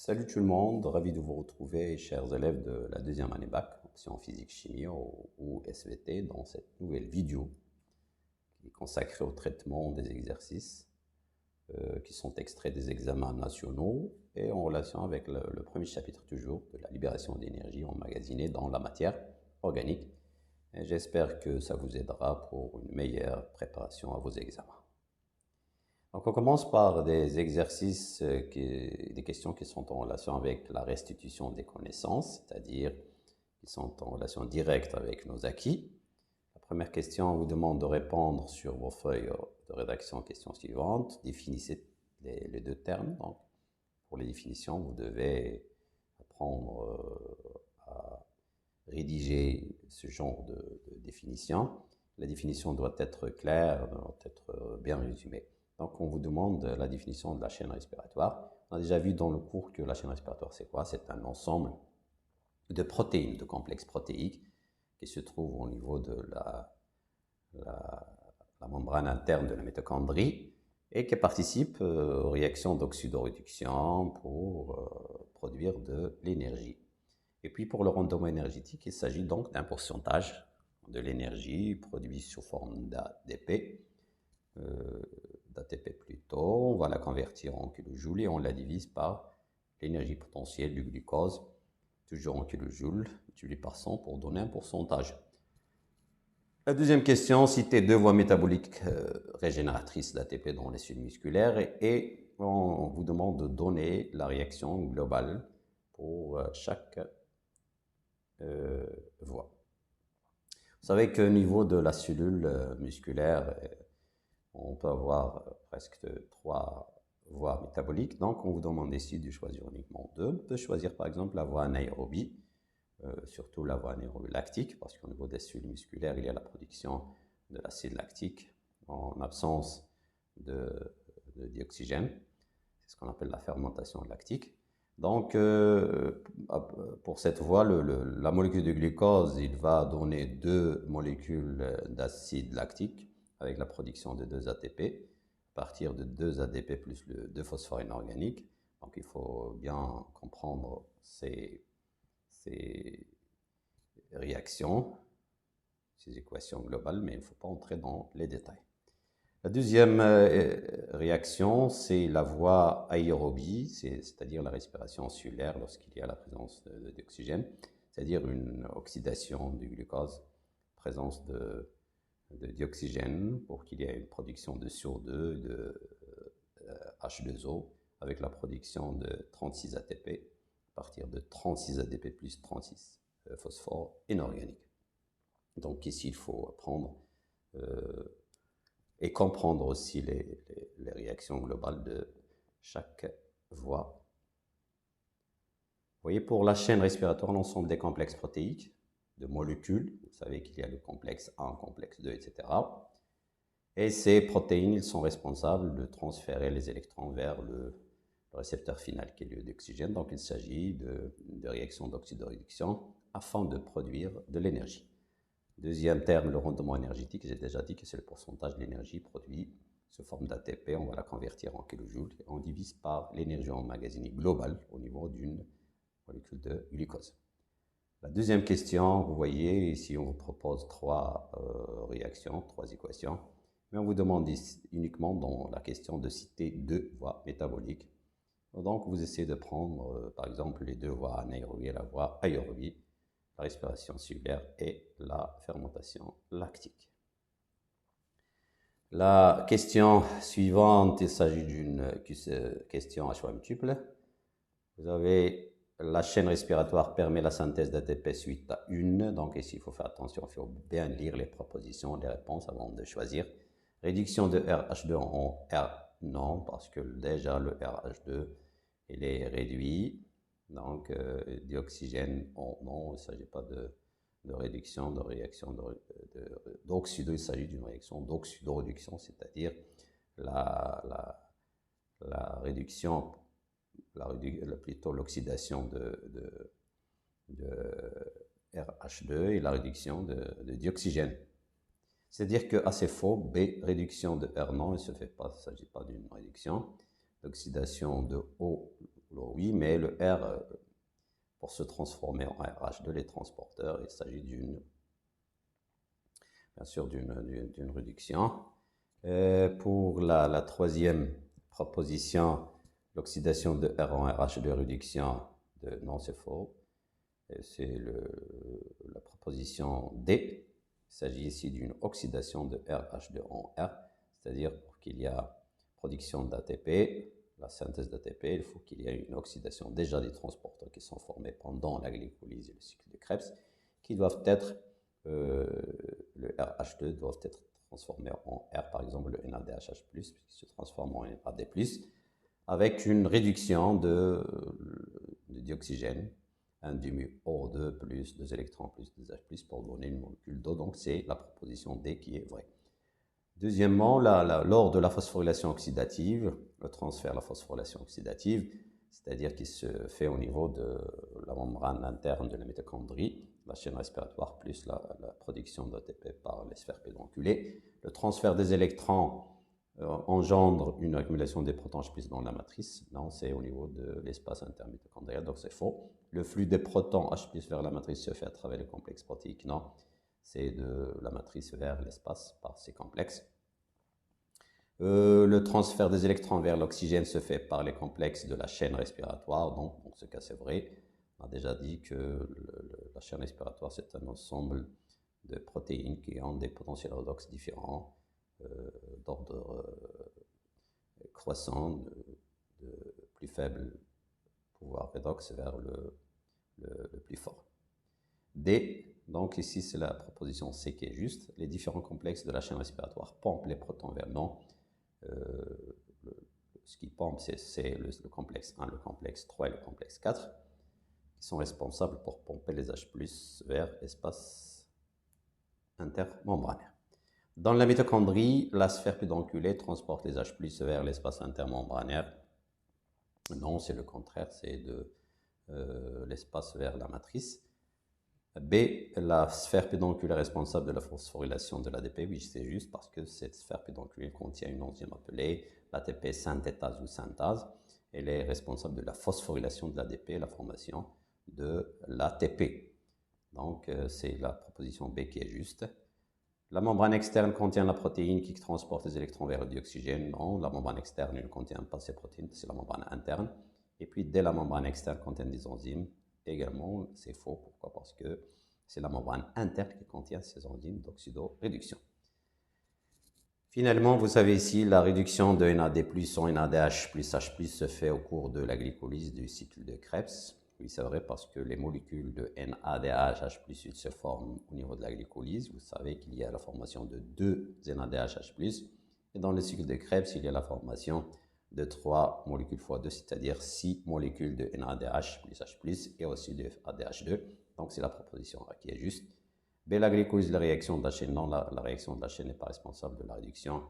Salut tout le monde, ravi de vous retrouver, chers élèves de la deuxième année bac, option physique-chimie ou SVT, dans cette nouvelle vidéo qui est consacrée au traitement des exercices qui sont extraits des examens nationaux et en relation avec le premier chapitre toujours de la libération d'énergie emmagasinée dans la matière organique. J'espère que ça vous aidera pour une meilleure préparation à vos examens. Donc, on commence par des exercices, des questions qui sont en relation avec la restitution des connaissances, c'est-à-dire qui sont en relation directe avec nos acquis. La première question, on vous demande de répondre sur vos feuilles de rédaction aux questions suivantes. Définissez les deux termes. Donc, pour les définitions, vous devez apprendre à rédiger ce genre de définition. La définition doit être claire, doit être bien résumée. Donc, on vous demande la définition de la chaîne respiratoire. On a déjà vu dans le cours que la chaîne respiratoire, c'est quoi? C'est un ensemble de protéines, de complexes protéiques qui se trouvent au niveau de la membrane interne de la mitochondrie et qui participent aux réactions d'oxydoréduction pour produire de l'énergie. Et puis pour le rendement énergétique, il s'agit donc d'un pourcentage de l'énergie produite sous forme d'ATP, plutôt. On va la convertir en kilojoules et on la divise par l'énergie potentielle du glucose, toujours en kilojoules, multiplié par 100 pour donner un pourcentage. La deuxième question, citer deux voies métaboliques régénératrices d'ATP dans les cellules musculaires et on vous demande de donner la réaction globale pour chaque voie. Vous savez qu'au niveau de la cellule musculaire, on peut avoir presque 3 voies métaboliques. Donc, on vous demande ici de choisir uniquement 2. On peut choisir par exemple la voie anaérobie, surtout la voie anaérobie lactique, parce qu'au niveau des cellules musculaires, il y a la production de l'acide lactique en absence de dioxygène. C'est ce qu'on appelle la fermentation lactique. Donc, pour cette voie, la molécule de glucose, il va donner 2 molécules d'acide lactique avec la production de 2 ATP, à partir de 2 ADP plus le 2 phosphore inorganique. Donc, il faut bien comprendre ces réactions, ces équations globales, mais il ne faut pas entrer dans les détails. La deuxième réaction, c'est la voie aérobie, c'est-à-dire la respiration cellulaire lorsqu'il y a la présence d'oxygène, c'est-à-dire une oxydation du glucose, présence de dioxygène pour qu'il y ait une production de CO2, de H2O, avec la production de 36 ATP, à partir de 36 ADP plus 36 phosphore inorganique. Donc ici, il faut prendre et comprendre aussi les réactions globales de chaque voie. Vous voyez, pour la chaîne respiratoire, l'ensemble des complexes protéiques, de molécules, vous savez qu'il y a le complexe 1, complexe 2, etc. Et ces protéines, ils sont responsables de transférer les électrons vers le récepteur final qui est le d'oxygène. Donc il s'agit de réactions d'oxydoréduction afin de produire de l'énergie. Deuxième terme, le rendement énergétique, j'ai déjà dit que c'est le pourcentage de l'énergie produite sous forme d'ATP. On va la convertir en kilojoules et on divise par l'énergie emmagasinée globale au niveau d'une molécule de glucose. La deuxième question, vous voyez, ici on vous propose 3 réactions, 3 équations, mais on vous demande uniquement dans la question de citer 2 voies métaboliques. Donc vous essayez de prendre par exemple les 2 voies anaérobie et la voie aérobie, la respiration cellulaire et la fermentation lactique. La question suivante, il s'agit d'une question à choix multiple. Vous avez la chaîne respiratoire permet la synthèse d'ATP suite à une. Donc ici, il faut faire attention, il faut bien lire les propositions, les réponses avant de choisir. Réduction de RH2 en R, non, parce que déjà le RH2, il est réduit. Donc, dioxygène, non, il ne s'agit pas de réduction, de réaction d'oxydo, il s'agit d'une réaction d'oxydoréduction, c'est-à-dire la réduction, plutôt l'oxydation de RH2 et la réduction de dioxygène. C'est-à-dire que A c'est faux, B, réduction de R non, il ne s'agit pas d'une réduction. L'oxydation de O, Oui, mais le R, pour se transformer en RH2, les transporteurs, il s'agit bien sûr d'une réduction. Pour la troisième proposition, l'oxydation de R en RH2 réduction non, c'est faux. C'est la proposition D. Il s'agit ici d'une oxydation de RH2 en R, c'est-à-dire pour qu'il y ait production d'ATP, la synthèse d'ATP, il faut qu'il y ait une oxydation déjà des transporteurs qui sont formés pendant la glycolyse et le cycle de Krebs, qui doivent être, le RH2 doivent être transformés en R, par exemple le NADH+, qui se transforme en NAD+, avec une réduction de dioxygène, un demi-O2 plus 2 électrons plus 2 H+, pour donner une molécule d'eau. Donc c'est la proposition D qui est vraie. Deuxièmement, lors de la phosphorylation oxydative, le transfert de la phosphorylation oxydative, c'est-à-dire qui se fait au niveau de la membrane interne de la mitochondrie, la chaîne respiratoire plus la production d'ATP par les sphères pédonculées. Le transfert des électrons engendre une accumulation des protons H+ dans la matrice. Non, c'est au niveau de l'espace intermitochondrial, donc c'est faux. Le flux des protons H+ vers la matrice se fait à travers le complexe protéique. Non, c'est de la matrice vers l'espace par ces complexes. Le transfert des électrons vers l'oxygène se fait par les complexes de la chaîne respiratoire. Donc, dans ce cas, c'est vrai. On a déjà dit que la chaîne respiratoire, c'est un ensemble de protéines qui ont des potentiels redox différents, d'ordre croissant, de plus faible pouvoir redox vers le plus fort. D, donc ici c'est la proposition C qui est juste. Les différents complexes de la chaîne respiratoire pompent les protons vers non. Ce qui pompe, c'est le complexe 1, le complexe 3 et le complexe 4, qui sont responsables pour pomper les H+, vers l'espace intermembranaire. Dans la mitochondrie, la sphère pédonculée transporte les H+, vers l'espace intermembranaire. Non, c'est le contraire, c'est de l'espace vers la matrice. B, la sphère pédonculaire responsable de la phosphorylation de l'ADP. Oui, c'est juste parce que cette sphère pédonculaire contient une enzyme appelée l'ATP synthétase ou synthase. Elle est responsable de la phosphorylation de l'ADP et la formation de l'ATP. Donc, c'est la proposition B qui est juste. La membrane externe contient la protéine qui transporte les électrons vers le dioxygène. Non, la membrane externe ne contient pas ces protéines, c'est la membrane interne. Et puis, dès la membrane externe contient des enzymes. Également, c'est faux. Pourquoi? Parce que c'est la membrane interne qui contient ces enzymes d'oxydoréduction. Finalement, vous savez ici, la réduction de NAD+ en NADH plus H+ se fait au cours de la glycolyse du cycle de Krebs. Oui, c'est vrai parce que les molécules de NADH, H+, se forment au niveau de la glycolyse. Vous savez qu'il y a la formation de 2 NADH, H+. Et dans le cycle de Krebs, il y a la formation de 3 molécules x 2, c'est-à-dire 6 molécules de NADH plus H+, et aussi de ADH2. Donc, c'est la proposition A qui est juste. B, la glycolyse de la réaction de la chaîne. Non, la réaction de la chaîne n'est pas responsable de la réduction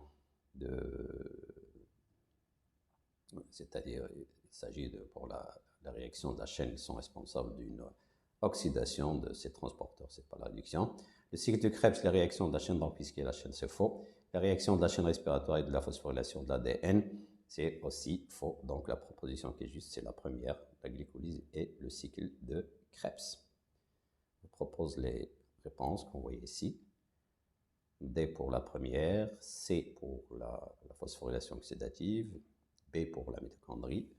c'est-à-dire, il s'agit pour la réaction de la chaîne, ils sont responsables d'une oxydation de ces transporteurs, c'est pas la réduction. Le cycle de Krebs, la réaction de la chaîne, donc puisque la chaîne c'est faux. La réaction de la chaîne respiratoire et de la phosphorylation de l'ADN, c'est aussi faux. Donc la proposition qui est juste, c'est la première, la glycolyse et le cycle de Krebs. Je propose les réponses qu'on voit ici. D pour la première, C pour la phosphorylation oxydative, B pour la mitochondrie,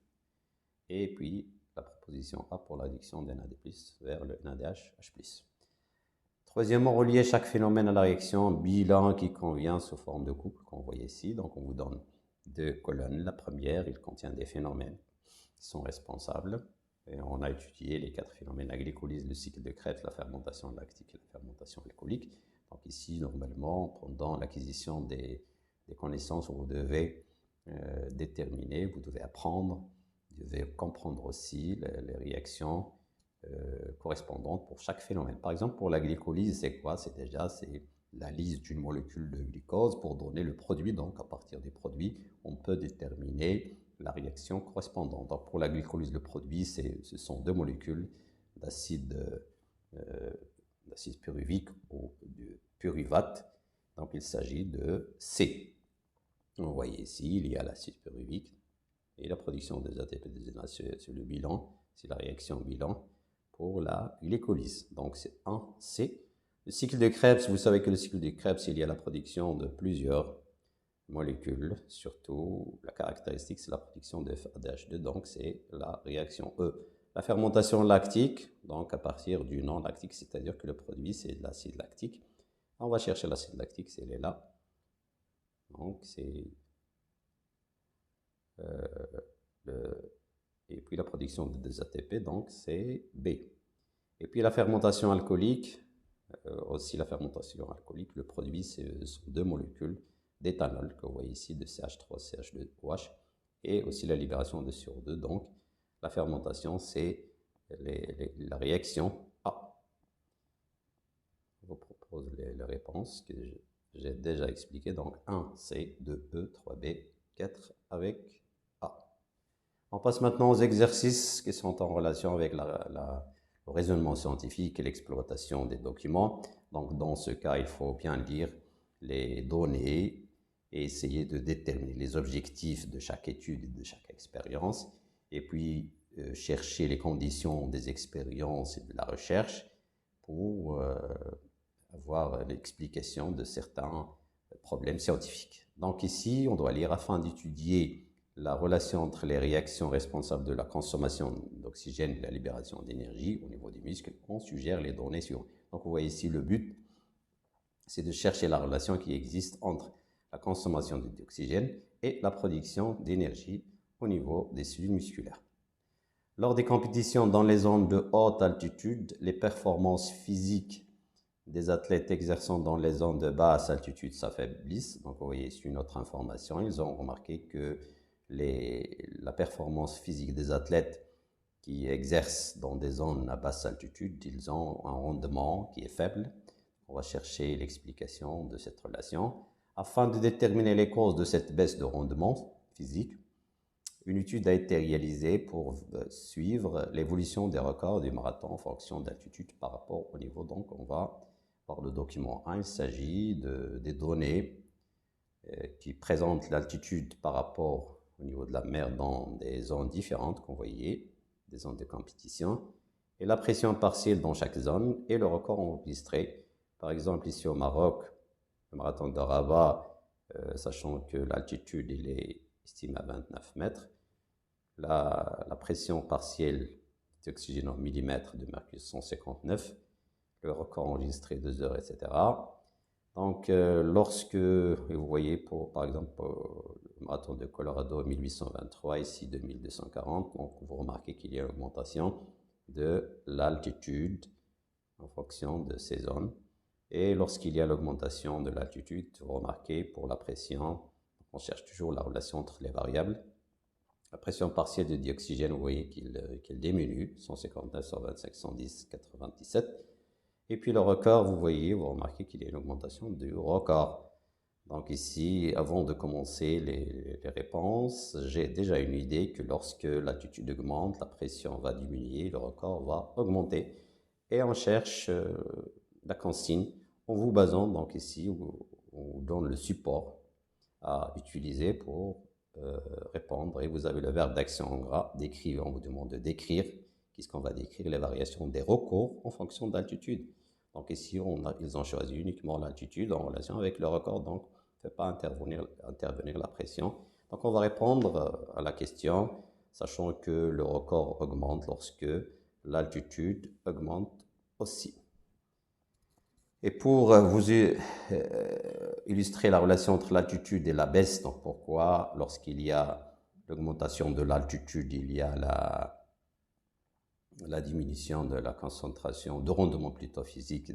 et puis la proposition A pour la réduction des NAD+ vers le NADH, H+. Troisièmement, relier chaque phénomène à la réaction bilan qui convient sous forme de couple qu'on voit ici. Donc on vous donne 2 colonnes. La première, il contient des phénomènes qui sont responsables. Et on a étudié les 4 phénomènes, la glycolyse, le cycle de Krebs, la fermentation lactique et la fermentation alcoolique. Donc ici, normalement, pendant l'acquisition des connaissances, vous devez déterminer, vous devez apprendre, vous devez comprendre aussi les réactions correspondantes pour chaque phénomène. Par exemple, pour la glycolyse, c'est quoi? C'est la lise d'une molécule de glucose pour donner le produit. Donc, à partir du produit, on peut déterminer la réaction correspondante. Donc, pour la glycolyse, le produit, ce sont 2 molécules d'acide pyruvique ou de pyruvate. Donc, il s'agit de C. Vous voyez ici, il y a l'acide pyruvique Et la production des ATP désénérés, c'est le bilan, c'est la réaction bilan pour la glycolyse. Donc c'est 1C. Le cycle de Krebs, vous savez que le cycle de Krebs, il y a la production de plusieurs molécules, surtout la caractéristique, c'est la production de FADH2, donc c'est la réaction E. La fermentation lactique, donc à partir du non lactique, c'est-à-dire que le produit, c'est de l'acide lactique. On va chercher l'acide lactique, c'est là. Donc c'est et puis la production de 2 ATP, donc c'est B. Et puis la fermentation alcoolique, aussi la fermentation alcoolique, le produit, ce sont 2 molécules d'éthanol que vous voyez ici, de CH3, CH2OH, et aussi la libération de CO2. Donc la fermentation, c'est la réaction A. Je vous propose les réponses que j'ai déjà expliquées. Donc 1C, 2E, 3B, 4 avec A. On passe maintenant aux exercices qui sont en relation avec le raisonnement scientifique et l'exploitation des documents. Donc dans ce cas, il faut bien lire les données et essayer de déterminer les objectifs de chaque étude et de chaque expérience. Et puis chercher les conditions des expériences et de la recherche pour avoir l'explication de certains problèmes scientifiques. Donc ici, on doit lire afin d'étudier la relation entre les réactions responsables de la consommation d'oxygène et la libération d'énergie au niveau des muscles. On suggère les données suivantes. Donc vous voyez ici le but, c'est de chercher la relation qui existe entre la consommation d'oxygène et la production d'énergie au niveau des cellules musculaires. Lors des compétitions dans les zones de haute altitude, les performances physiques des athlètes exerçant dans les zones de basse altitude s'affaiblissent. Donc vous voyez ici une autre information. Ils ont remarqué que la performance physique des athlètes qui exercent dans des zones à basse altitude, ils ont un rendement qui est faible. On va chercher l'explication de cette relation. Afin de déterminer les causes de cette baisse de rendement physique, une étude a été réalisée pour suivre l'évolution des records du marathon en fonction d'altitude par rapport au niveau. Donc on va voir le document 1, il s'agit des données qui présentent l'altitude par rapport au niveau de la mer dans des zones différentes qu'on voyait, des zones de compétition, et la pression partielle dans chaque zone et le record enregistré. Par exemple, ici au Maroc, le marathon de Rabat, sachant que l'altitude il est estimée à 29 mètres, la pression partielle d'oxygène en millimètres de mercure 159, le record enregistré 2 heures, etc. Donc, lorsque vous voyez, par exemple, le marathon de Colorado 1823, ici 2240, donc vous remarquez qu'il y a une augmentation de l'altitude en fonction de ces zones. Et lorsqu'il y a l'augmentation de l'altitude, vous remarquez pour la pression, on cherche toujours la relation entre les variables. La pression partielle de dioxygène, vous voyez qu'il diminue, 159, 125, 110, 97. Et puis le record, vous voyez, vous remarquez qu'il y a une augmentation du record. Donc ici, avant de commencer les réponses, j'ai déjà une idée que lorsque l'altitude augmente, la pression va diminuer, le record va augmenter. Et on cherche la consigne en vous basant, donc ici, on vous donne le support à utiliser pour répondre. Et vous avez le verbe d'action en gras, décrire, on vous demande de décrire. Qu'est-ce qu'on va décrire? Les variations des records en fonction d'altitude. Donc ici, ils ont choisi uniquement l'altitude en relation avec le record, donc ne fait pas intervenir la pression. Donc on va répondre à la question, sachant que le record augmente lorsque l'altitude augmente aussi. Et pour vous illustrer la relation entre l'altitude et la baisse, donc pourquoi lorsqu'il y a l'augmentation de l'altitude, il y a la diminution de la concentration, de rendement plutôt physique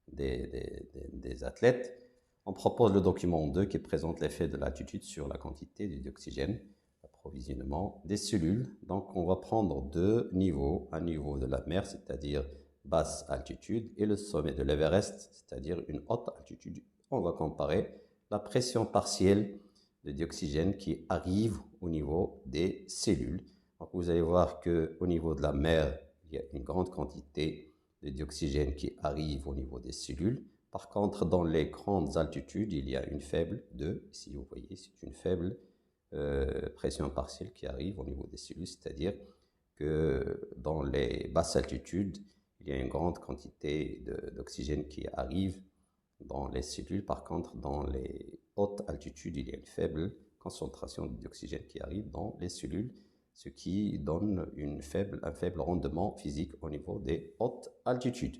des athlètes, on propose le document 2 qui présente l'effet de l'altitude sur la quantité d'oxygène, l'approvisionnement des cellules. Donc on va prendre 2 niveaux, un niveau de la mer, c'est-à-dire basse altitude, et le sommet de l'Everest, c'est-à-dire une haute altitude. On va comparer la pression partielle de dioxygène qui arrive au niveau des cellules. Donc vous allez voir qu'au niveau de la mer, il y a une grande quantité de dioxygène qui arrive au niveau des cellules. Par contre, dans les grandes altitudes, il y a une faible ici vous voyez, c'est une faible pression partielle qui arrive au niveau des cellules, c'est-à-dire que dans les basses altitudes, il y a une grande quantité d'oxygène qui arrive dans les cellules. Par contre, dans les hautes altitudes, il y a une faible concentration d'oxygène qui arrive dans les cellules, ce qui donne un faible rendement physique au niveau des hautes altitudes.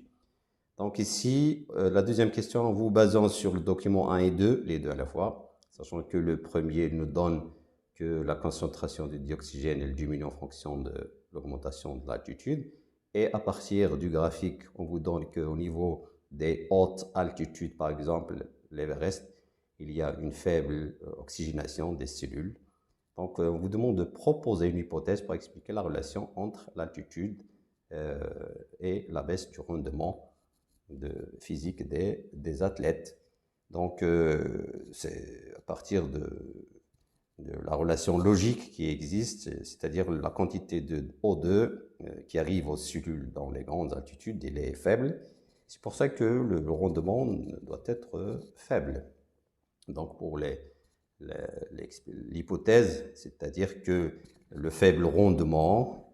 Donc ici, la deuxième question, en vous basant sur le document 1 et 2, les deux à la fois, sachant que le premier nous donne que la concentration de dioxygène elle diminue en fonction de l'augmentation de l'altitude, et à partir du graphique, on vous donne qu'au niveau des hautes altitudes, par exemple l'Everest, il y a une faible oxygénation des cellules. Donc on vous demande de proposer une hypothèse pour expliquer la relation entre l'altitude et la baisse du rendement physique des athlètes. Donc, c'est à partir de la relation logique qui existe, c'est-à-dire la quantité de O2 qui arrive aux cellules dans les grandes altitudes, elle est faible. C'est pour ça que le rendement doit être faible. Donc, pour l'hypothèse, c'est-à-dire que le faible rendement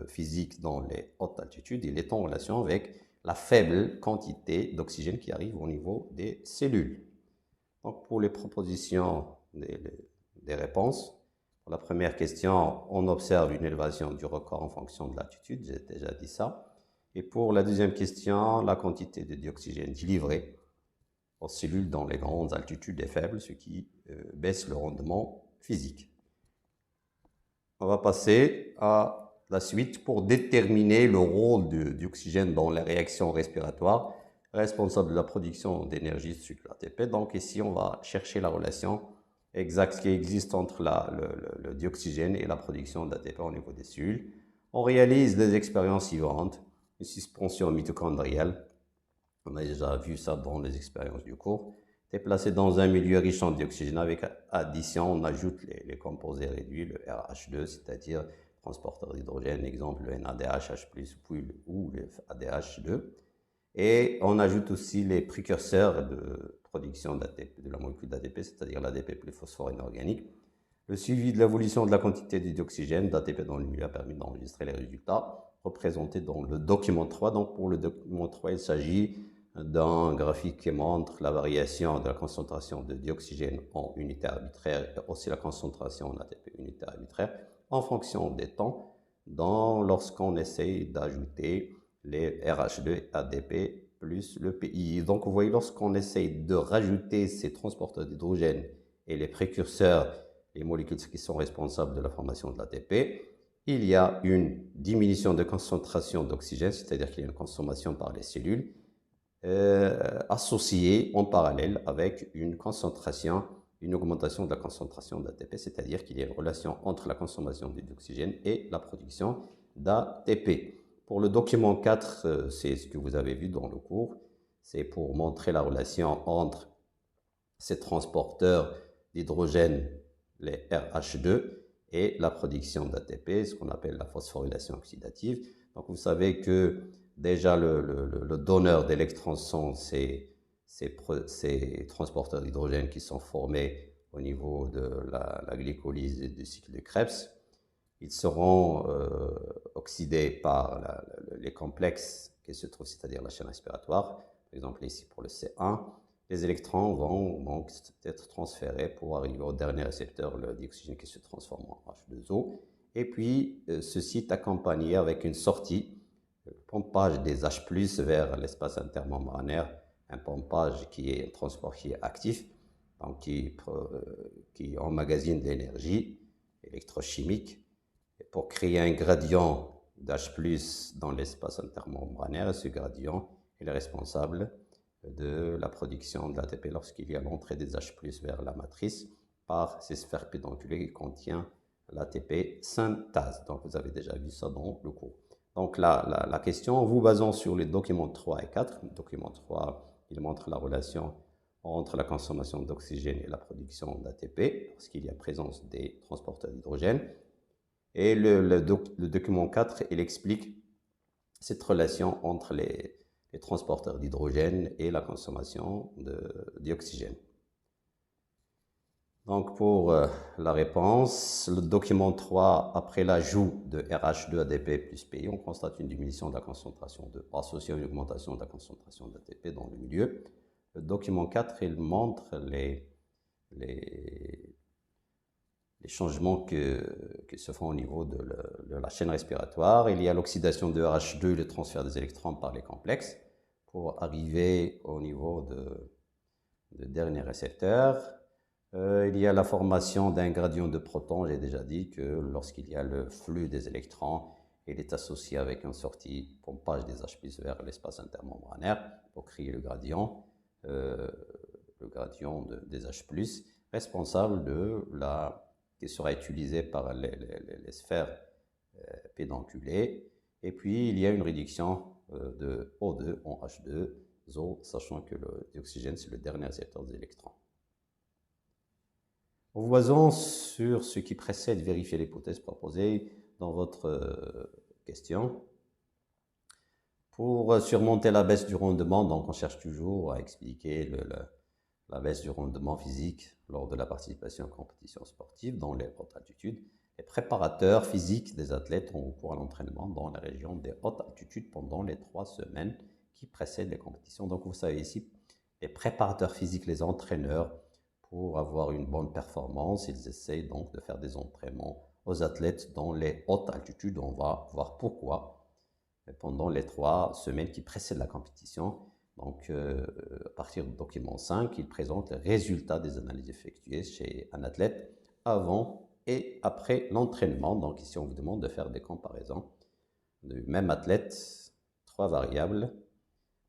physique dans les hautes altitudes, il est en relation avec la faible quantité d'oxygène qui arrive au niveau des cellules. Donc, pour les propositions des réponses, pour la première question, on observe une élévation du record en fonction de l'altitude, j'ai déjà dit ça. Et pour la deuxième question, la quantité de dioxygène délivrée aux cellules dans les grandes altitudes est faible, ce qui baisse le rendement physique. On va passer à la suite pour déterminer le rôle du oxygène dans les réactions respiratoires, responsable de la production d'énergie sur l'ATP. Donc ici, on va chercher la relation exacte qui existe entre le dioxygène et la production d'ATP au niveau des cellules. On réalise des expériences suivantes, une suspension mitochondriale. On a déjà vu ça dans les expériences du cours. C'est placé dans un milieu riche en dioxygène. Avec addition, on ajoute les composés réduits, le RH2, c'est-à-dire transporteur d'hydrogène, exemple le NADH, ou le ADH2. Et on ajoute aussi les précurseurs de production d'ATP, de la molécule d'ATP, c'est-à-dire l'ADP plus phosphore inorganique. Le suivi de l'évolution de la quantité de dioxygène d'ATP dans le milieu a permis d'enregistrer les résultats représentés dans le document 3. Donc pour le document 3, il s'agit d'un graphique qui montre la variation de la concentration de dioxygène en unité arbitraire et aussi la concentration en ATP unité arbitraire en fonction des temps lorsqu'on essaye d'ajouter les RH2 et ADP plus le PI. Donc vous voyez, lorsqu'on essaye de rajouter ces transporteurs d'hydrogène et les précurseurs, les molécules qui sont responsables de la formation de l'ATP, il y a une diminution de concentration d'oxygène, c'est-à-dire qu'il y a une consommation par les cellules, associée en parallèle avec une augmentation de la concentration d'ATP, c'est-à-dire qu'il y a une relation entre la consommation d'oxygène et la production d'ATP. Pour le document 4, c'est ce que vous avez vu dans le cours, c'est pour montrer la relation entre ces transporteurs d'hydrogène, les RH2, et la production d'ATP, ce qu'on appelle la phosphorylation oxydative. Donc vous savez que déjà le donneur d'électrons sont ces transporteurs d'hydrogène qui sont formés au niveau de la glycolyse et du cycle de Krebs. Ils seront oxydés par les complexes qui se trouvent, c'est-à-dire la chaîne respiratoire. Par exemple ici pour le C1, les électrons vont être transférés pour arriver au dernier récepteur, le dioxygène qui se transforme en H2O. Et puis, ceci est accompagné avec une sortie, le pompage des H+, vers l'espace intermembranaire, un pompage qui est un transport qui est actif, donc qui emmagasine de l'énergie électrochimique pour créer un gradient d'H+ dans l'espace intermembranaire. Et ce gradient est responsable de la production de l'ATP lorsqu'il y a l'entrée des H+ vers la matrice par ces sphères pédonculées qui contiennent l'ATP synthase. Donc vous avez déjà vu ça dans le cours. Donc la question, en vous basant sur les documents 3 et 4, le document 3, il montre la relation entre la consommation d'oxygène et la production d'ATP, parce qu'il y a présence des transporteurs d'hydrogène. Et le document 4, il explique cette relation entre les transporteurs d'hydrogène et la consommation d'oxygène. Donc, pour la réponse, le document 3, après l'ajout de RH2 ADP plus PI, on constate une diminution de la concentration de A associée à une augmentation de la concentration d'ATP dans le milieu. Le document 4, il montre les changements qui se font au niveau de la chaîne respiratoire. Il y a l'oxydation de RH2 et le transfert des électrons par les complexes pour arriver au niveau de dernier récepteur. Il y a la formation d'un gradient de protons. J'ai déjà dit que lorsqu'il y a le flux des électrons, il est associé avec une sortie pompage des H+ vers l'espace intermembranaire pour créer le gradient des H+, responsable de qui sera utilisé par les sphères pédonculées. Et puis, il y a une réduction de O2 en H2O, sachant que le dioxygène, c'est le dernier récepteur des électrons. En vous basant sur ce qui précède, vérifiez l'hypothèse proposée dans votre question. Pour surmonter la baisse du rendement, donc on cherche toujours à expliquer la baisse du rendement physique lors de la participation aux compétitions sportives dans les hautes altitudes. Les préparateurs physiques des athlètes ont recours à l'entraînement dans la région des hautes altitudes pendant les 3 semaines qui précèdent les compétitions. Donc vous savez ici, les préparateurs physiques, les entraîneurs, pour avoir une bonne performance, ils essayent donc de faire des entraînements aux athlètes dans les hautes altitudes. On va voir pourquoi pendant les 3 semaines qui précèdent la compétition. Donc, à partir du document 5, il présente les résultats des analyses effectuées chez un athlète avant et après l'entraînement. Donc, ici, on vous demande de faire des comparaisons du même athlète, 3 variables,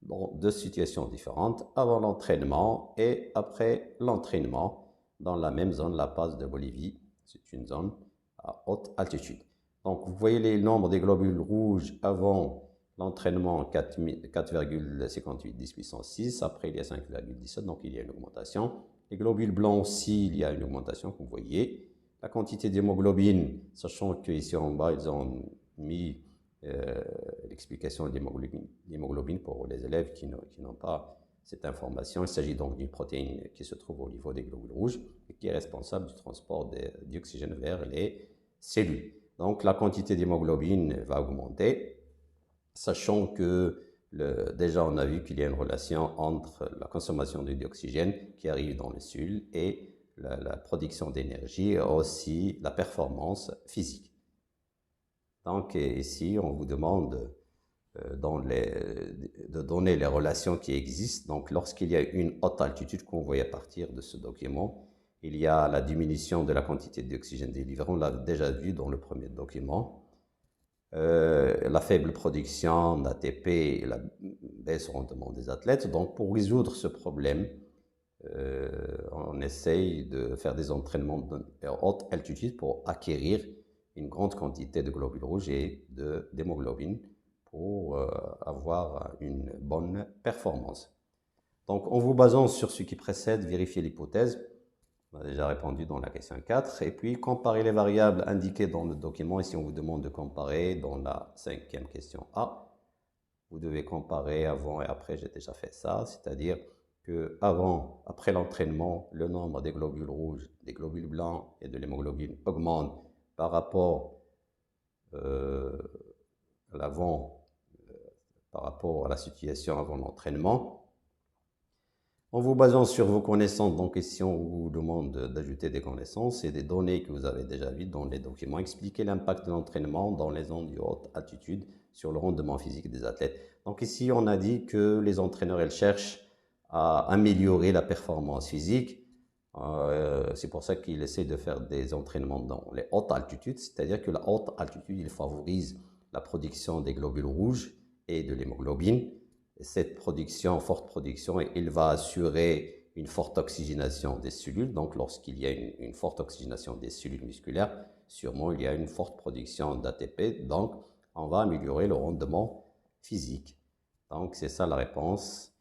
dans 2 situations différentes, avant l'entraînement et après l'entraînement, dans la même zone, la passe de Bolivie. C'est une zone à haute altitude. Donc, vous voyez les nombres des globules rouges avant l'entraînement, 4,58 10 puissance 6. Après, il y a 5,17, donc il y a une augmentation. Les globules blancs aussi, il y a une augmentation, que vous voyez. La quantité d'hémoglobine, sachant qu'ici en bas, ils ont mis l'explication de l'hémoglobine pour les élèves qui n'ont pas cette information. Il s'agit donc d'une protéine qui se trouve au niveau des globules rouges et qui est responsable du transport d'oxygène vers les cellules. Donc la quantité d'hémoglobine va augmenter, sachant que déjà on a vu qu'il y a une relation entre la consommation de dioxygène qui arrive dans les cellules et la production d'énergie et aussi la performance physique. Donc ici, on vous demande de donner les relations qui existent. Donc lorsqu'il y a une haute altitude qu'on voit à partir de ce document, il y a la diminution de la quantité d'oxygène délivré, on l'a déjà vu dans le premier document. La faible production d'ATP et la baisse rendement des athlètes. Donc pour résoudre ce problème, on essaye de faire des entraînements à haute altitude pour acquérir une grande quantité de globules rouges et d'hémoglobine pour avoir une bonne performance. Donc, en vous basant sur ce qui précède, vérifiez l'hypothèse. On a déjà répondu dans la question 4. Et puis, comparer les variables indiquées dans le document. Ici, on vous demande de comparer dans la 5e question A. Vous devez comparer avant et après. J'ai déjà fait ça. C'est-à-dire que après l'entraînement, le nombre des globules rouges, des globules blancs et de l'hémoglobine augmente par rapport par rapport à la situation avant l'entraînement. En vous basant sur vos connaissances, donc ici on vous demande d'ajouter des connaissances et des données que vous avez déjà vues dans les documents, expliquer l'impact de l'entraînement dans les zones de haute altitude sur le rendement physique des athlètes. Donc ici on a dit que les entraîneurs ils cherchent à améliorer la performance physique. C'est pour ça qu'il essaie de faire des entraînements dans les hautes altitudes, c'est-à-dire que la haute altitude, il favorise la production des globules rouges et de l'hémoglobine. Cette forte production, il va assurer une forte oxygénation des cellules. Donc, lorsqu'il y a une forte oxygénation des cellules musculaires, sûrement il y a une forte production d'ATP. Donc, on va améliorer le rendement physique. Donc, c'est ça la réponse.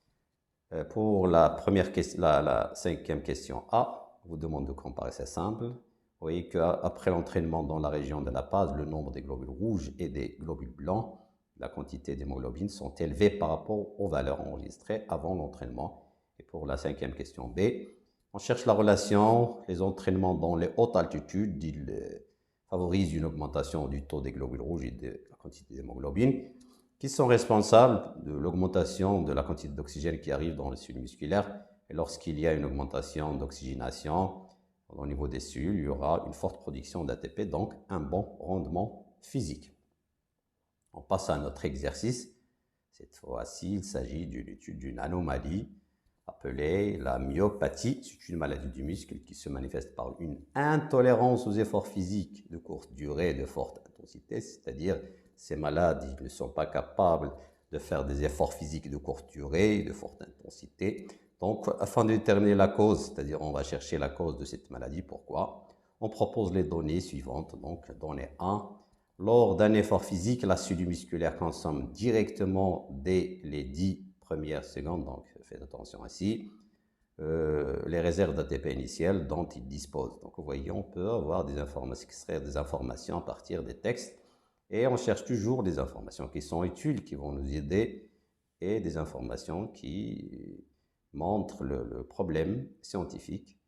Pour la 5e question A, on vous demande de comparer, c'est simple. Vous voyez qu'après l'entraînement dans la région de la base, le nombre des globules rouges et des globules blancs, la quantité d'hémoglobine sont élevées par rapport aux valeurs enregistrées avant l'entraînement. Et pour la 5e question B, On cherche la relation, les entraînements dans les hautes altitudes, ils favorisent une augmentation du taux des globules rouges et de la quantité d'hémoglobine, qui sont responsables de l'augmentation de la quantité d'oxygène qui arrive dans les cellules musculaires. Et lorsqu'il y a une augmentation d'oxygénation au niveau des cellules, il y aura une forte production d'ATP, donc un bon rendement physique. On passe à notre exercice. Cette fois-ci, il s'agit d'une étude d'une anomalie appelée la myopathie. C'est une maladie du muscle qui se manifeste par une intolérance aux efforts physiques de courte durée et de forte intensité, c'est-à-dire ces malades ils ne sont pas capables de faire des efforts physiques de courte durée et de forte intensité. Donc, afin de déterminer la cause, c'est-à-dire on va chercher la cause de cette maladie, pourquoi, on propose les données suivantes. Donc, donnée 1, lors d'un effort physique, la cellule musculaire consomme directement dès les 10 premières secondes, donc faites attention ainsi, les réserves d'ATP initiales dont il dispose. Donc vous voyez, on peut avoir des informations, extraire des informations à partir des textes, et on cherche toujours des informations qui sont utiles, qui vont nous aider, et des informations qui montrent le problème scientifique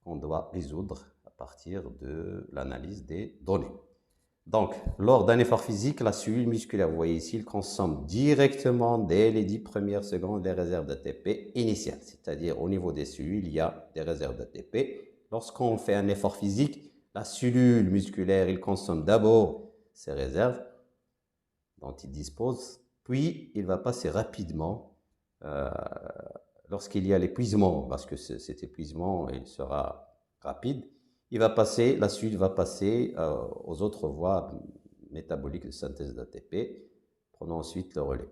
qu'on doit résoudre à partir de l'analyse des données. Donc, lors d'un effort physique, la cellule musculaire, vous voyez ici, il consomme directement dès les 10 premières secondes les réserves d'ATP initiales. C'est-à-dire, au niveau des cellules, il y a des réserves d'ATP. Lorsqu'on fait un effort physique, la cellule musculaire, il consomme d'abord ces réserves dont il dispose, puis il va passer rapidement lorsqu'il y a l'épuisement, parce que cet épuisement, il sera rapide. La suite va passer aux autres voies métaboliques de synthèse d'ATP, prenant ensuite le relais.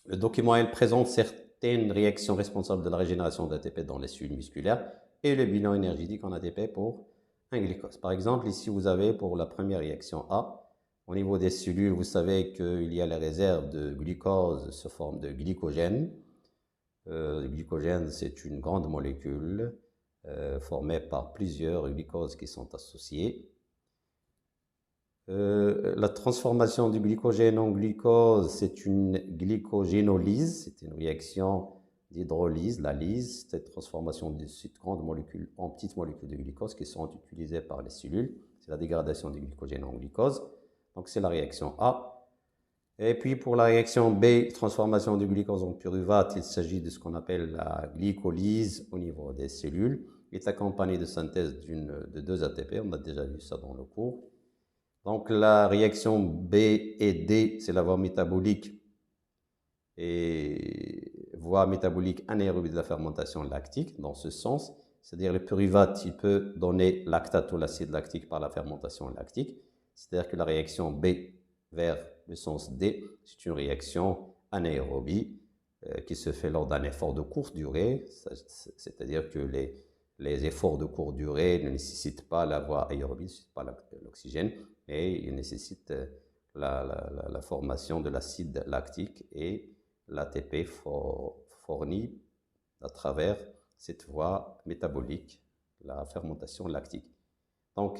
Le document, il présente certaines réactions responsables de la régénération d'ATP dans les cellules musculaires et le bilan énergétique en ATP pour un glycose. Par exemple, ici, vous avez pour la première réaction A, au niveau des cellules, vous savez qu'il y a les réserves de glucose sous forme de glycogène. Le glycogène, c'est une grande molécule formée par plusieurs glucoses qui sont associées. La transformation du glycogène en glucose, c'est une glycogénolyse, c'est une réaction d'hydrolyse, la lyse, cette transformation de cette grande molécule en petites molécules de glucose qui sont utilisées par les cellules. C'est la dégradation du glycogène en glucose. Donc c'est la réaction A. Et puis pour la réaction B, transformation du glucose en pyruvate, il s'agit de ce qu'on appelle la glycolyse au niveau des cellules. Il est accompagné de synthèse de 2 ATP, on a déjà vu ça dans le cours. Donc la réaction B et D, c'est la voie métabolique et voie métabolique anaérobie de la fermentation lactique, dans ce sens. C'est-à-dire le pyruvate, il peut donner lactate ou l'acide lactique par la fermentation lactique. C'est-à-dire que la réaction B vers le sens D, c'est une réaction anaérobie qui se fait lors d'un effort de courte durée, c'est-à-dire que les efforts de courte durée ne nécessitent pas la voie aérobie, ne nécessitent pas l'oxygène, et ils nécessitent la formation de l'acide lactique et l'ATP fourni à travers cette voie métabolique, la fermentation lactique. Donc,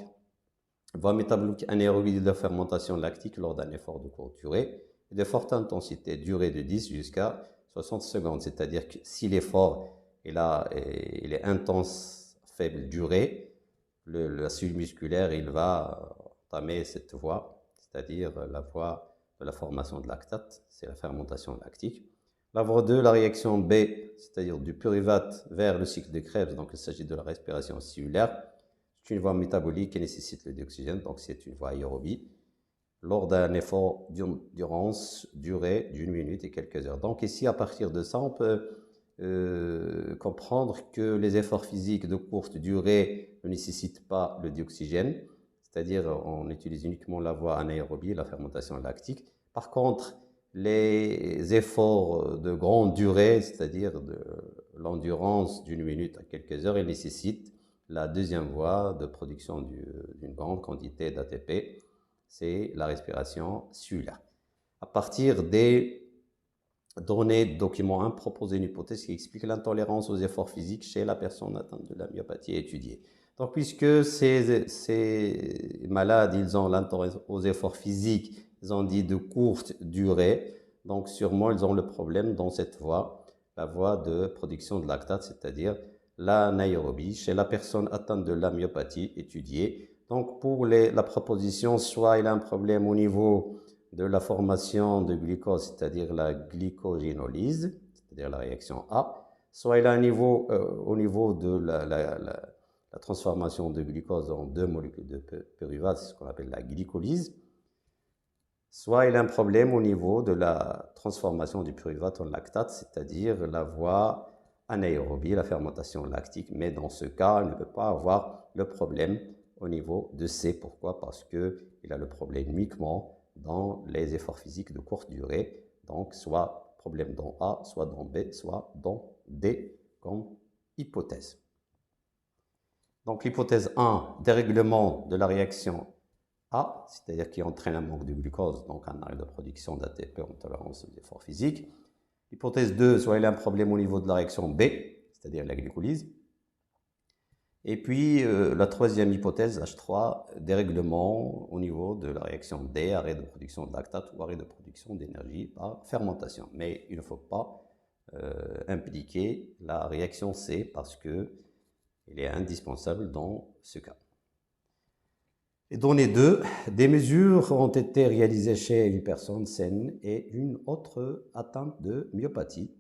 voie métabolique anaérobie de la fermentation lactique lors d'un effort de courte durée et de forte intensité, durée de 10 jusqu'à 60 secondes. C'est-à-dire que si l'effort il est intense, faible durée, la cellule musculaire il va entamer cette voie, c'est-à-dire la voie de la formation de lactate, c'est la fermentation lactique. La voie 2, la réaction B, c'est-à-dire du pyruvate vers le cycle de Krebs, donc il s'agit de la respiration cellulaire. C'est une voie métabolique qui nécessite le dioxygène, donc c'est une voie aérobie, lors d'un effort d'endurance durée d'une minute et quelques heures. Donc ici, à partir de ça, on peut comprendre que les efforts physiques de courte durée ne nécessitent pas le dioxygène, c'est-à-dire on utilise uniquement la voie anaérobie, la fermentation lactique. Par contre, les efforts de grande durée, c'est-à-dire de l'endurance d'une minute à quelques heures, ils nécessitent la deuxième voie de production d'une grande quantité d'ATP, c'est la respiration cellulaire. À partir des données de document 1, proposer une hypothèse qui explique l'intolérance aux efforts physiques chez la personne atteinte de la myopathie étudiée. Donc, puisque ces malades, ils ont l'intolérance aux efforts physiques, ils ont dit de courte durée, donc sûrement ils ont le problème dans cette voie, la voie de production de lactate, c'est-à-dire l'anaérobie chez la personne atteinte de la myopathie étudiée. Donc, pour la proposition, soit il a un problème au niveau de la formation de glucose, c'est-à-dire la glycogénolyse, c'est-à-dire la réaction A, soit il a un niveau, au niveau de la transformation de glucose en 2 molécules de pyruvate, c'est ce qu'on appelle la glycolyse, soit il a un problème au niveau de la transformation du pyruvate en lactate, c'est-à-dire la voie anaérobie, la fermentation lactique, mais dans ce cas, il ne peut pas avoir le problème au niveau de C. Pourquoi? Parce qu'il a le problème uniquement dans les efforts physiques de courte durée, donc soit problème dans A, soit dans B, soit dans D comme hypothèse. Donc l'hypothèse 1, dérèglement de la réaction A, c'est-à-dire qui entraîne un manque de glucose, donc un arrêt de production d'ATP en tolérance aux efforts physiques. Hypothèse 2, soit il a un problème au niveau de la réaction B, c'est-à-dire la glycolyse. Et puis la troisième hypothèse, H3, dérèglement au niveau de la réaction D, arrêt de production de lactate ou arrêt de production d'énergie par fermentation. Mais il ne faut pas impliquer la réaction C parce qu'elle est indispensable dans ce cas. Et donnée 2, des mesures ont été réalisées chez une personne saine et une autre atteinte de myopathie.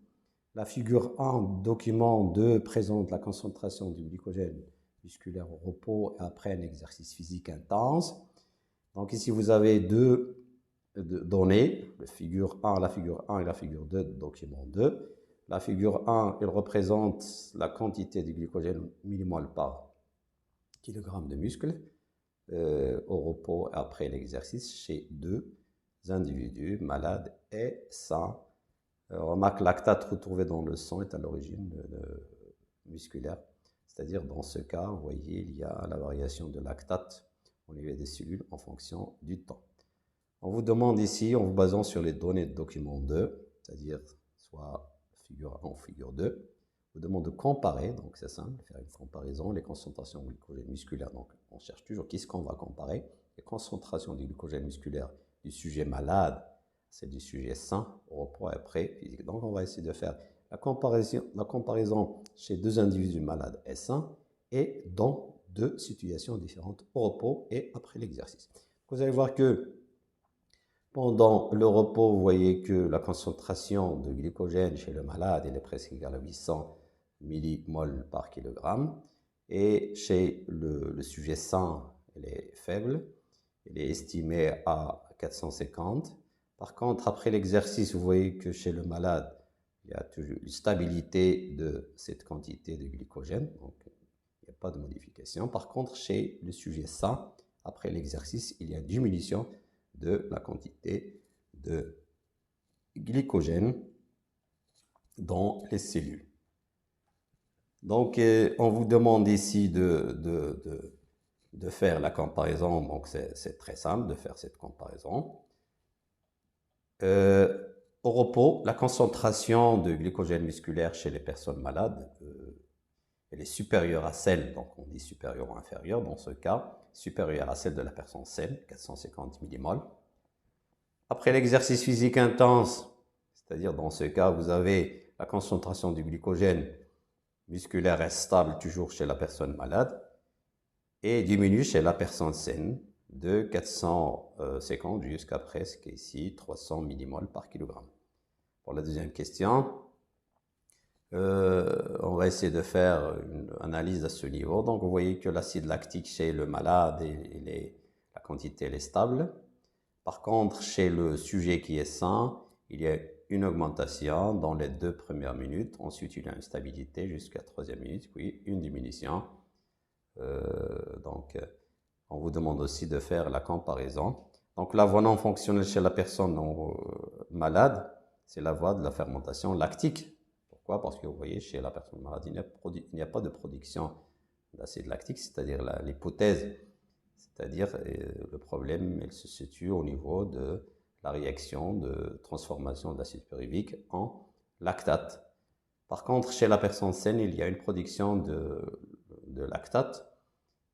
La figure 1, document 2, présente la concentration du glycogène musculaire au repos après un exercice physique intense. Donc ici, vous avez deux données, la figure 1 et la figure 2, document 2. La figure 1, elle représente la quantité de glycogène millimole par kilogramme de muscle au repos après l'exercice chez deux individus malades et sains. Remarque, lactate retrouvé dans le sang est à l'origine musculaire. C'est-à-dire, dans ce cas, vous voyez, il y a la variation de lactate au niveau des cellules en fonction du temps. On vous demande ici, en vous basant sur les données de document 2, c'est-à-dire soit figure 1 ou figure 2, vous demande de comparer, donc c'est simple, faire une comparaison, les concentrations de glycogène musculaire. Donc, on cherche toujours qu'est-ce qu'on va comparer. Les concentrations de glycogène musculaire du sujet malade, c'est du sujet sain, au repos après physique. Donc, on va essayer de faire la comparaison chez deux individus malades et sains et dans deux situations différentes, au repos et après l'exercice. Vous allez voir que pendant le repos, vous voyez que la concentration de glycogène chez le malade elle est presque égale à 800 millimoles par kilogramme. Et chez le sujet sain, elle est faible. Elle est estimée à 450. Par contre, après l'exercice, vous voyez que chez le malade, il y a toujours une stabilité de cette quantité de glycogène. Donc, il n'y a pas de modification. Par contre, chez le sujet sain, après l'exercice, il y a une diminution de la quantité de glycogène dans les cellules. Donc, on vous demande ici de faire la comparaison. Donc, c'est très simple de faire cette comparaison. Au repos, la concentration de glycogène musculaire chez les personnes malades, elle est supérieure à celle, donc on dit supérieure ou inférieure, dans ce cas, supérieure à celle de la personne saine, 450 millimoles. Après l'exercice physique intense, c'est-à-dire dans ce cas, vous avez la concentration du glycogène musculaire reste stable toujours chez la personne malade et diminue chez la personne saine de 450 jusqu'à presque ici 300 millimoles par kilogramme. Pour la deuxième question, on va essayer de faire une analyse à ce niveau. Donc vous voyez que l'acide lactique chez le malade, la quantité elle est stable. Par contre, chez le sujet qui est sain, il y a une augmentation dans les 2 premières minutes. Ensuite, il y a une stabilité jusqu'à la 3e minute, puis une diminution. Donc, on vous demande aussi de faire la comparaison. Donc, la voie non fonctionnelle chez la personne malade, c'est la voie de la fermentation lactique. Pourquoi? Parce que vous voyez, chez la personne malade, il n'y a pas de production d'acide lactique, c'est-à-dire l'hypothèse. C'est-à-dire, le problème, il se situe au niveau de la réaction de transformation de l'acide pyruvique en lactate. Par contre, chez la personne saine, il y a une production de lactate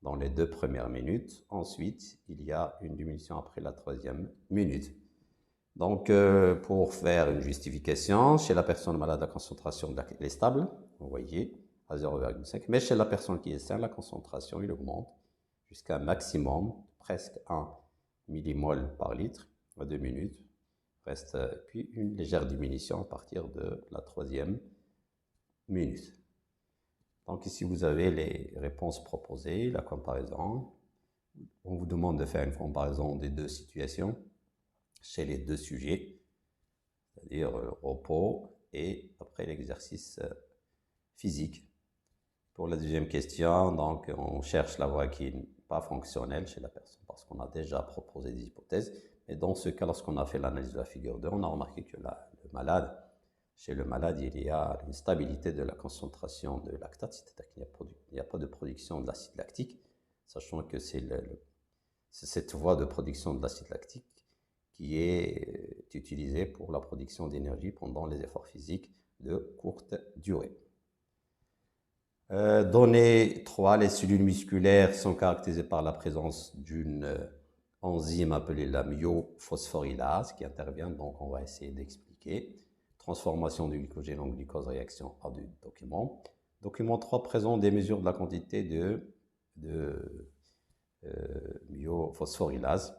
dans les 2 premières minutes. Ensuite, il y a une diminution après la 3e minute. Donc, pour faire une justification, chez la personne malade, la concentration est stable, vous voyez, à 0,5. Mais chez la personne qui est saine, la concentration, il augmente jusqu'à un maximum, presque 1 millimol par litre à 2 minutes. Reste puis une légère diminution à partir de la 3e minute. Donc ici, vous avez les réponses proposées, la comparaison. On vous demande de faire une comparaison des deux situations chez les deux sujets, c'est-à-dire repos et après l'exercice physique. Pour la deuxième question, donc, on cherche la voie qui n'est pas fonctionnelle chez la personne parce qu'on a déjà proposé des hypothèses. Et dans ce cas, lorsqu'on a fait l'analyse de la figure 2, on a remarqué que chez le malade, il y a une stabilité de la concentration de lactate, c'est-à-dire qu'il n'y a pas de production de l'acide lactique, sachant que c'est cette voie de production de l'acide lactique qui est utilisée pour la production d'énergie pendant les efforts physiques de courte durée. Donnée 3, les cellules musculaires sont caractérisées par la présence d'une enzyme appelée la myophosphorylase qui intervient, donc on va essayer d'expliquer. Transformation du glycogène en glucose, réaction A du document. Document 3 présente des mesures de la quantité de myophosphorylase.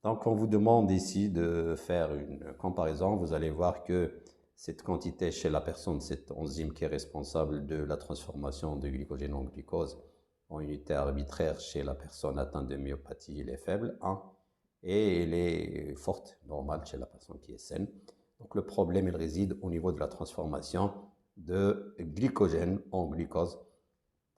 Donc on vous demande ici de faire une comparaison. Vous allez voir que cette quantité chez la personne, cette enzyme qui est responsable de la transformation de glycogène en glucose en unité arbitraire chez la personne atteinte de myopathie, elle est faible, 1, et elle est forte, normale chez la personne qui est saine. Donc le problème, il réside au niveau de la transformation de glycogène en glucose.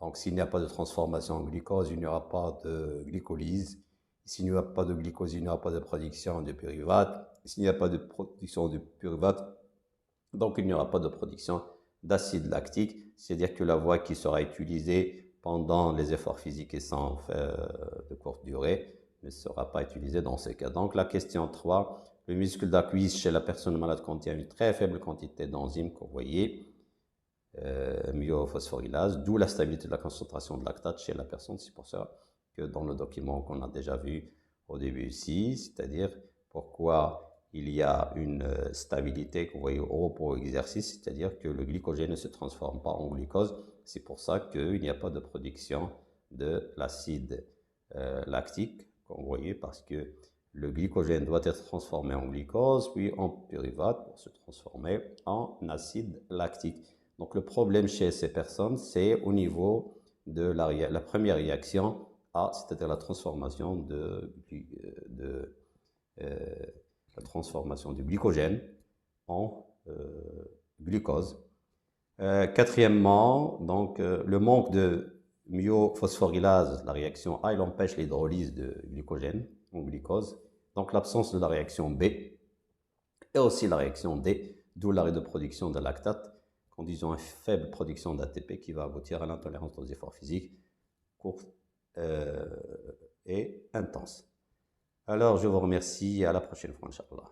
Donc s'il n'y a pas de transformation en glucose, il n'y aura pas de glycolyse. S'il n'y a pas de glucose, il n'y aura pas de production de pyruvate. S'il n'y a pas de production de pyruvate, donc il n'y aura pas de production d'acide lactique. C'est-à-dire que la voie qui sera utilisée pendant les efforts physiques et sans de courte durée ne sera pas utilisée dans ces cas. Donc la question 3, le muscle de la cuisse chez la personne malade contient une très faible quantité d'enzymes que vous voyez, myophosphorylase, d'où la stabilité de la concentration de lactate chez la personne. C'est pour ça que dans le document qu'on a déjà vu au début ici, c'est-à-dire pourquoi il y a une stabilité que vous voyez au repos au exercice, c'est-à-dire que le glycogène ne se transforme pas en glucose. C'est pour ça qu'il n'y a pas de production de l'acide lactique, comme vous voyez, parce que le glycogène doit être transformé en glucose, puis en pyruvate pour se transformer en acide lactique. Donc le problème chez ces personnes, c'est au niveau de la première réaction A, c'est-à-dire la transformation la transformation du glycogène en glucose. Quatrièmement, donc, le manque de myophosphorylase, la réaction A, il empêche l'hydrolyse de glycogène en glucose. Donc l'absence de la réaction B et aussi la réaction D, d'où l'arrêt de production de lactate, conduisant à une faible production d'ATP qui va aboutir à l'intolérance aux efforts physiques courts et intenses. Alors je vous remercie et à la prochaine fois, Inch'Allah.